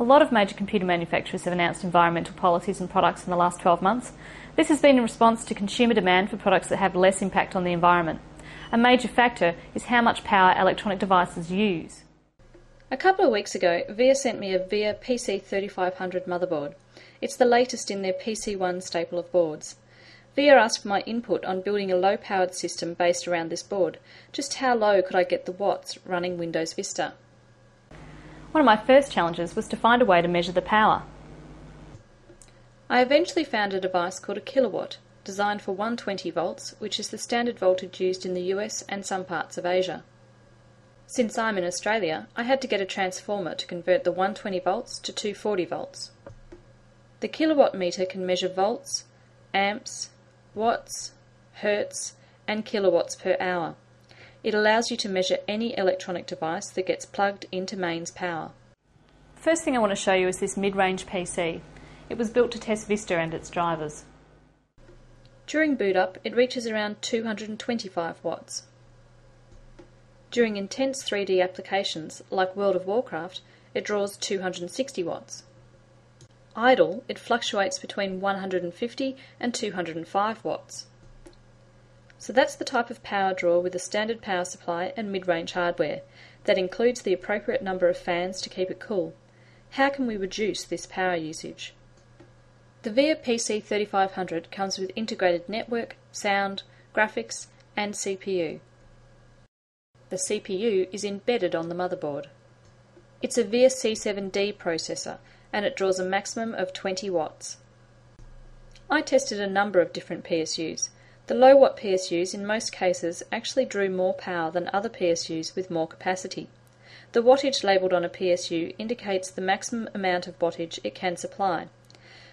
A lot of major computer manufacturers have announced environmental policies and products in the last 12 months. This has been in response to consumer demand for products that have less impact on the environment. A major factor is how much power electronic devices use. A couple of weeks ago, VIA sent me a VIA PC3500 motherboard. It's the latest in their PC1 staple of boards. VIA asked for my input on building a low-powered system based around this board. Just how low could I get the watts running Windows Vista? One of my first challenges was to find a way to measure the power. I eventually found a device called a kilowatt, designed for 120 volts, which is the standard voltage used in the US and some parts of Asia. Since I'm in Australia, I had to get a transformer to convert the 120 volts to 240 volts. The kilowatt meter can measure volts, amps, watts, hertz, and kilowatts per hour. It allows you to measure any electronic device that gets plugged into mains power. The first thing I want to show you is this mid-range PC. It was built to test Vista and its drivers. During boot up, it reaches around 225 watts. During intense 3D applications, like World of Warcraft, it draws 260 watts. Idle, it fluctuates between 150 and 205 watts. So that's the type of power draw with a standard power supply and mid-range hardware. That includes the appropriate number of fans to keep it cool. How can we reduce this power usage? The VIA PC3500 comes with integrated network, sound, graphics and CPU. The CPU is embedded on the motherboard. It's a VIA C7D processor and it draws a maximum of 20 watts. I tested a number of different PSUs. The low-watt PSUs in most cases actually drew more power than other PSUs with more capacity. The wattage labelled on a PSU indicates the maximum amount of wattage it can supply.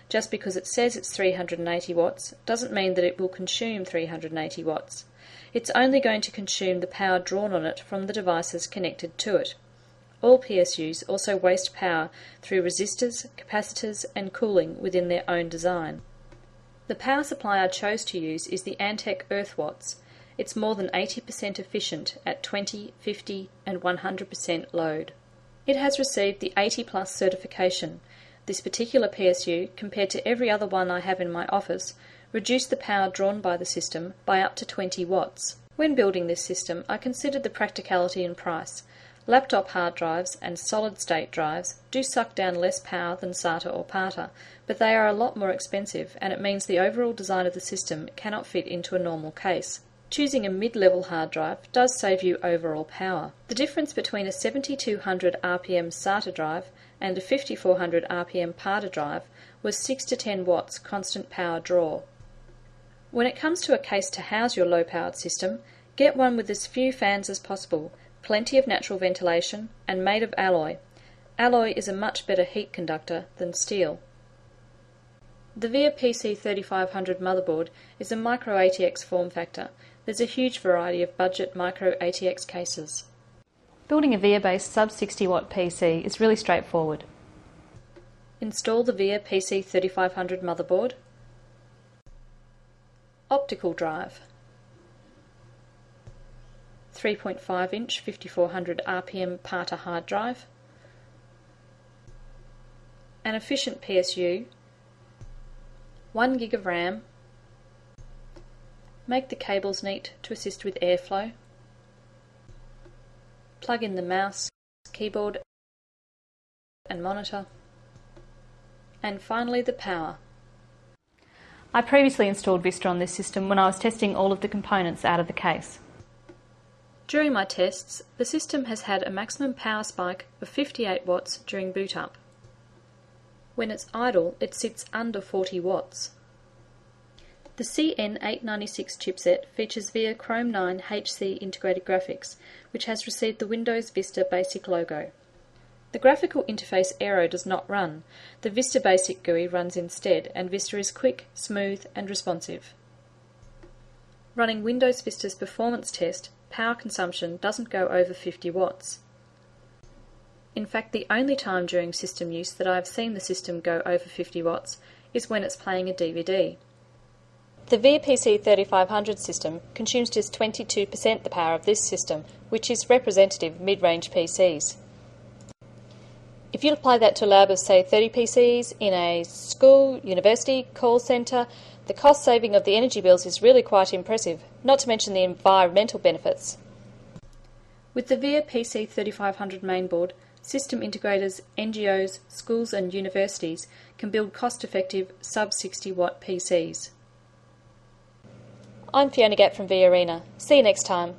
Just because it says it's 380 watts doesn't mean that it will consume 380 watts. It's only going to consume the power drawn on it from the devices connected to it. All PSUs also waste power through resistors, capacitors and cooling within their own design. The power supply I chose to use is the Antec EarthWatts. It's more than 80% efficient at 20, 50 and 100% load. It has received the 80 Plus certification. This particular PSU, compared to every other one I have in my office, reduced the power drawn by the system by up to 20 watts. When building this system, I considered the practicality and price. Laptop hard drives and solid-state drives do suck down less power than SATA or PATA, but they are a lot more expensive and it means the overall design of the system cannot fit into a normal case. Choosing a mid-level hard drive does save you overall power. The difference between a 7200 RPM SATA drive and a 5400 RPM PATA drive was 6 to 10 watts constant power draw. When it comes to a case to house your low-powered system, get one with as few fans as possible, plenty of natural ventilation, and made of alloy. Alloy is a much better heat conductor than steel. The VIA PC3500 motherboard is a micro ATX form factor. There's a huge variety of budget micro ATX cases. Building a VIA-based sub-60 watt PC is really straightforward. Install the VIA PC3500 motherboard. Optical drive. 3.5 inch 5400 RPM PATA hard drive. An efficient PSU. 1 gig of RAM. Make the cables neat to assist with airflow. Plug in the mouse, keyboard and monitor. And finally the power. I previously installed Vista on this system when I was testing all of the components out of the case. During my tests, the system has had a maximum power spike of 58 watts during boot up. When it's idle, it sits under 40 watts. The CN896 chipset features VIA Chrome 9 HC integrated graphics, which has received the Windows Vista Basic logo. The graphical interface Aero does not run. The Vista Basic GUI runs instead, and Vista is quick, smooth and responsive. Running Windows Vista's performance test, power consumption doesn't go over 50 watts. In fact, the only time during system use that I have seen the system go over 50 watts is when it's playing a DVD. The VIA PC3500 system consumes just 22% the power of this system, which is representative mid-range PCs. If If you apply that to a lab of, say, 30 PCs in a school, university, call centre, the cost saving of the energy bills is really quite impressive, not to mention the environmental benefits. With the VIA PC 3500 mainboard, system integrators, NGOs, schools and universities can build cost-effective sub-60 watt PCs. I'm Fiona Gatt from VIA Arena. See you next time.